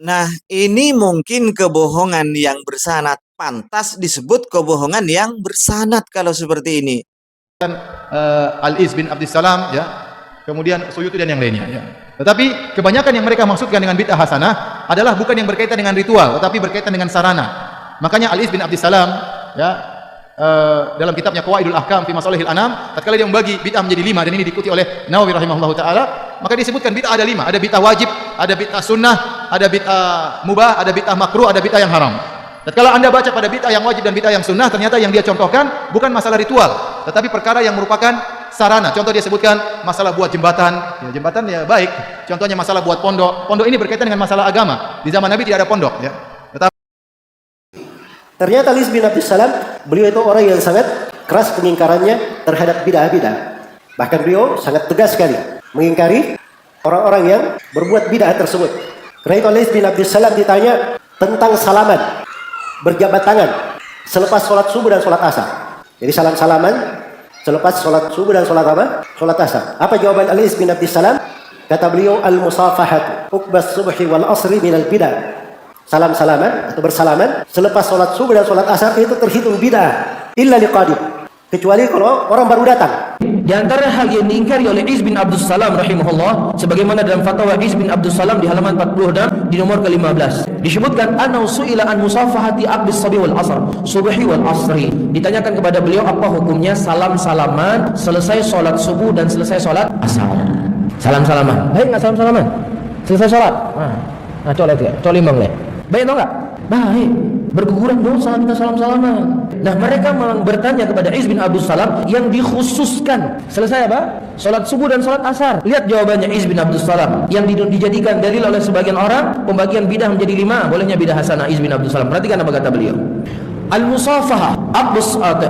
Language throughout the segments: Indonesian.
Nah, ini mungkin kebohongan yang bersanad. Pantas disebut kebohongan yang bersanad kalau seperti ini. Al-Iz bin Abdissalam, ya, kemudian Suyuti dan yang lainnya, ya. Tetapi kebanyakan yang mereka maksudkan dengan bid'ah hasanah adalah bukan yang berkaitan dengan ritual, tetapi berkaitan dengan sarana. Makanya Al-Iz bin Abdissalam, ya, dalam kitabnya Qawaidul Ahkam fi Masalihil Anam, tatkala dia membagi bid'ah menjadi 5, dan ini diikuti oleh Nawawi rahimahullahu taala, maka disebutkan bid'ah ada 5. Ada bid'ah wajib, ada bid'ah sunnah, ada bid'ah mubah, ada bid'ah makruh, ada bid'ah yang haram. Tatkala Anda baca pada bid'ah yang wajib dan bid'ah yang sunnah, ternyata yang dia contohkan bukan masalah ritual, tetapi perkara yang merupakan sarana. Contoh dia sebutkan masalah buat jembatan. Ya, jembatan ya baik. Contohnya masalah buat pondok. Pondok ini berkaitan dengan masalah agama. Di zaman Nabi tidak ada pondok, ya. Tetapi ternyata Al-Iz bin Abdissalam, beliau itu orang yang sangat keras pengingkarannya terhadap bid'ah-bid'ah. Bahkan beliau sangat tegas sekali mengingkari orang-orang yang berbuat bid'ah tersebut. Karena itu Al-Iz bin Abdissalam ditanya tentang salaman, berjabat tangan selepas sholat subuh dan sholat asar. Jadi salam-salaman selepas sholat subuh dan sholat apa? Sholat asar. Apa jawaban Al-Iz bin Abdissalam? Kata beliau, al-musafahatu uqbas subhi wal asri minal bid'ah. Salam-salaman atau bersalaman selepas sholat subuh dan sholat asar itu terhitung bid'ah illa liqadim, kecuali kalau orang baru datang. Di antara hal yang diingkari oleh Iz bin Abdussalam rahimahullah, sebagaimana dalam fatwa Iz bin Abdussalam di halaman 46 di nomor ke-15, disebutkan anau su'ila an musafahati aqbis sabi wal asr, subhi wal asri. Ditanyakan kepada beliau apa hukumnya salam-salaman selesai sholat subuh dan selesai sholat asar. Salam-salaman. Baik enggak salam-salaman? Selesai sholat. Nah, coba lihat, coba limbang lihat. Baik atau enggak? Baik. Berguguran dosa kita salam-salaman. Nah, mereka bertanya kepada Iz bin Abdussalam yang dikhususkan selesai apa? Salat subuh dan salat asar. Lihat jawabannya Iz bin Abdussalam yang dijadikan dalil oleh sebagian orang pembagian bidah menjadi 5, bolehnya bidah hasanah Iz bin Abdussalam. Perhatikan apa kata beliau. Al-musafaha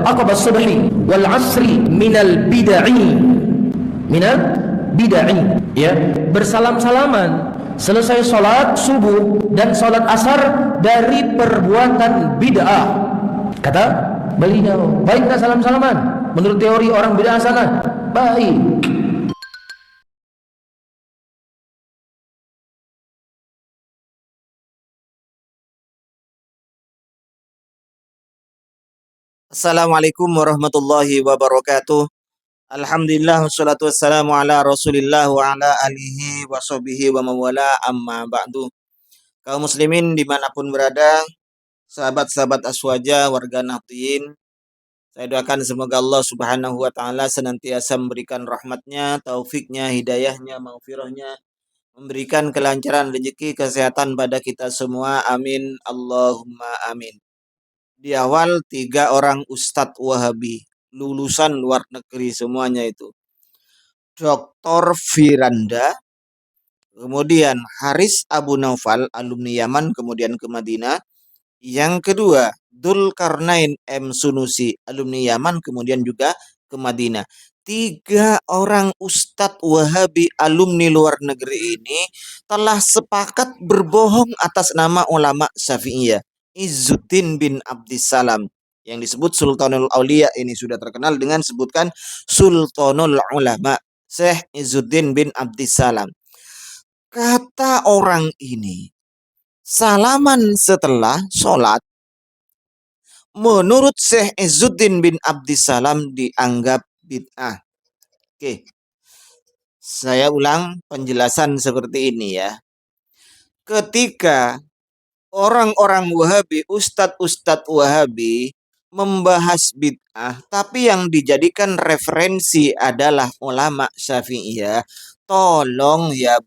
aqbas subhi wal asri minal bid'i. Minal bid'i, ya. Bersalam-salaman selesai sholat subuh dan sholat asar dari perbuatan bid'ah. Kata beliau, baik nggak salam-salaman? Menurut teori orang bid'ah sana, baik. Assalamualaikum warahmatullahi wabarakatuh. Alhamdulillah wassalatu wassalamu ala Rasulillah wa ala alihi wa sahbihi wa mawala amma ba'du. Kaum muslimin dimanapun berada, sahabat-sahabat Aswaja, warga Nahdliyin, saya doakan semoga Allah subhanahu wa ta'ala senantiasa memberikan rahmatnya, taufiknya, hidayahnya, maghfirahnya, memberikan kelancaran rezeki, kesehatan pada kita semua. Amin. Allahumma amin. Di awal 3 orang Ustadz Wahabi, lulusan luar negeri semuanya itu. Dr. Firanda, kemudian Haris Abu Naufal, alumni Yaman, kemudian ke Madinah. Yang kedua, Dzulkarnain M. Sunusi, alumni Yaman, kemudian juga ke Madinah. 3 orang Ustadz Wahabi alumni luar negeri ini telah sepakat berbohong atas nama ulama Syafi'iyah. Izzuddin bin Abdissalam yang disebut Sultanul Aulia ini sudah terkenal dengan sebutkan Sultanul Ulama, Syekh Izzuddin bin Abdissalam. Kata orang ini, salaman setelah sholat menurut Syekh Izzuddin bin Abdissalam dianggap bid'ah. Oke, saya ulang penjelasan seperti ini ya. Ketika orang-orang Wahabi, ustadz-ustadz Wahabi membahas bid'ah, tapi yang dijadikan referensi adalah ulama Syafi'iyah, tolong ya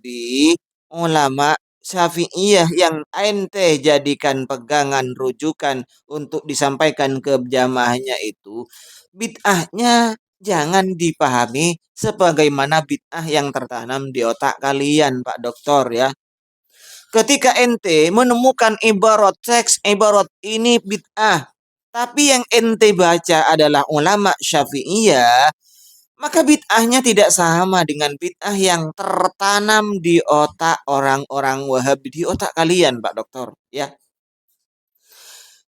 ulama Syafi'iyah yang ente jadikan pegangan rujukan untuk disampaikan ke jamaahnya itu, bid'ahnya jangan dipahami sebagaimana bid'ah yang tertanam di otak kalian, Pak Doktor ya. Ketika ente menemukan ibarat teks, ibarat ini bid'ah, tapi yang ente baca adalah ulama Syafi'iyah, maka bid'ahnya tidak sama dengan bid'ah yang tertanam di otak orang-orang Wahabi, di otak kalian, Pak Doktor. Ya.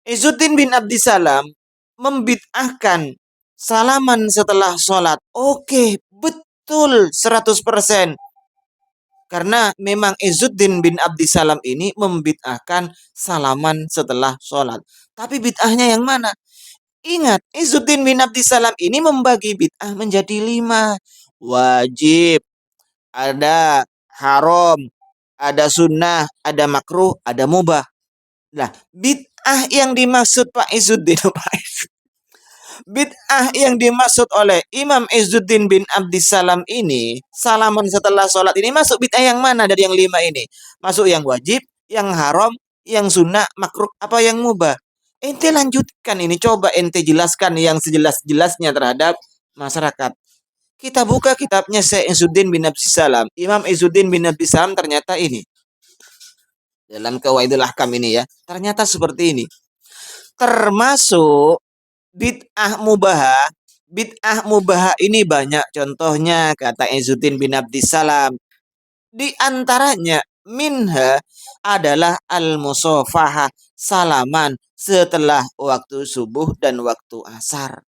Izzuddin bin Abdissalam membid'ahkan salaman setelah sholat. Oke, betul 100%. Karena memang Izzuddin bin Abdissalam ini membid'ahkan salaman setelah sholat. Tapi bid'ahnya yang mana? Ingat, Izzuddin bin Abdissalam ini membagi bid'ah menjadi 5. Wajib, ada haram, ada sunnah, ada makruh, ada mubah. Nah, bid'ah yang dimaksud Pak Izzuddin, bid'ah yang dimaksud oleh Imam Izzuddin bin Abdissalam ini, salaman setelah sholat ini masuk bid'ah yang mana dari yang 5 ini? Masuk yang wajib, yang haram, yang sunnah, makruh, apa yang mubah? Ente lanjutkan ini, coba ente jelaskan yang sejelas-jelasnya terhadap masyarakat. Kita buka kitabnya Syekh Izzuddin bin Abdissalam. Imam Izzuddin bin Abdissalam ternyata ini. Dalam Qawaidul Ahkam ini ya. Ternyata seperti ini. Termasuk bid'ah mubahah. Bid'ah mubahah ini banyak contohnya, kata Izzuddin bin Abdissalam. Di antaranya minha adalah al-musafahah, salaman setelah waktu subuh dan waktu asar.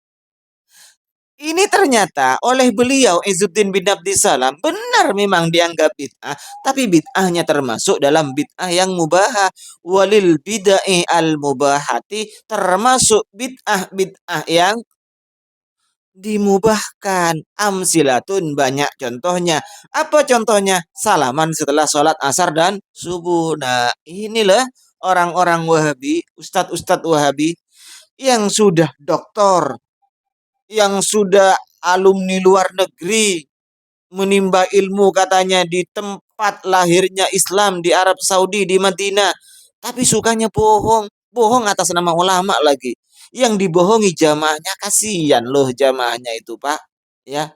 Ini ternyata oleh beliau Izzuddin bin Abdissalam benar memang dianggap bid'ah, tapi bid'ahnya termasuk dalam bid'ah yang mubahah. Walil bid'ah al-mubahati, termasuk bid'ah yang dimubahkan. Amsilatun, banyak contohnya. Apa contohnya? Salaman setelah sholat asar dan subuh. Nah, inilah orang-orang Wahabi, ustadz-ustadz Wahabi yang sudah doktor, yang sudah alumni luar negeri, menimba ilmu katanya di tempat lahirnya Islam di Arab Saudi, di Madinah. Tapi sukanya bohong. Bohong atas nama ulama lagi. Yang dibohongi jamaahnya, kasihan loh jamaahnya itu, Pak. Ya.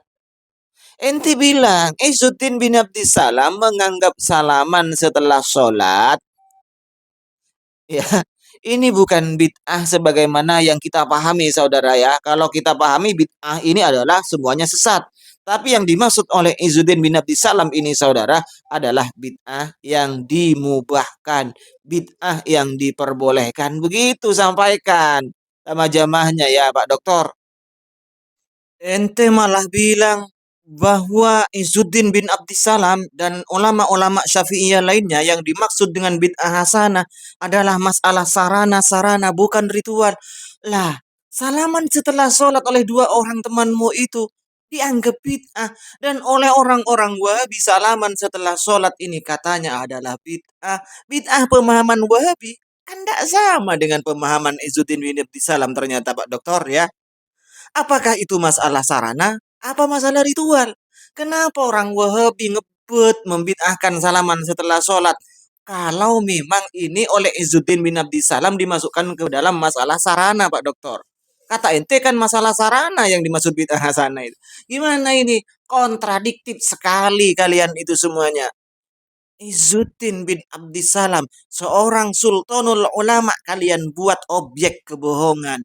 Enti bilang, Izzuddin bin Abdissalam menganggap salaman setelah sholat, ya, ini bukan bid'ah sebagaimana yang kita pahami, saudara ya. Kalau kita pahami bid'ah ini adalah semuanya sesat. Tapi yang dimaksud oleh Izzuddin bin Abdissalam ini, saudara, adalah bid'ah yang dimubahkan, bid'ah yang diperbolehkan. Begitu sampaikan sama jamaahnya ya, Pak Doktor. Ente malah bilang bahwa Izzuddin bin Abdissalam dan ulama-ulama Syafi'iyah lainnya yang dimaksud dengan bid'ah hasanah adalah masalah sarana-sarana, bukan ritual. Lah, salaman setelah sholat oleh 2 orang temanmu itu dianggap bid'ah, dan oleh orang-orang Wahabi salaman setelah sholat ini katanya adalah bid'ah. Bid'ah pemahaman Wahabi kan tidak sama dengan pemahaman Izzuddin bin Abdissalam ternyata, Pak Doktor ya. Apakah itu masalah sarana? Apa masalah ritual? Kenapa orang Wahabi ngebut membid'ahkan salaman setelah sholat? Kalau memang ini oleh Izzuddin bin Abdissalam dimasukkan ke dalam masalah sarana, Pak Doktor. Kata ente kan masalah sarana yang dimaksud bid'ah hasanah itu. Gimana ini? Kontradiktif sekali kalian itu semuanya. Izzuddin bin Abdissalam, seorang sultanul ulama, kalian buat objek kebohongan.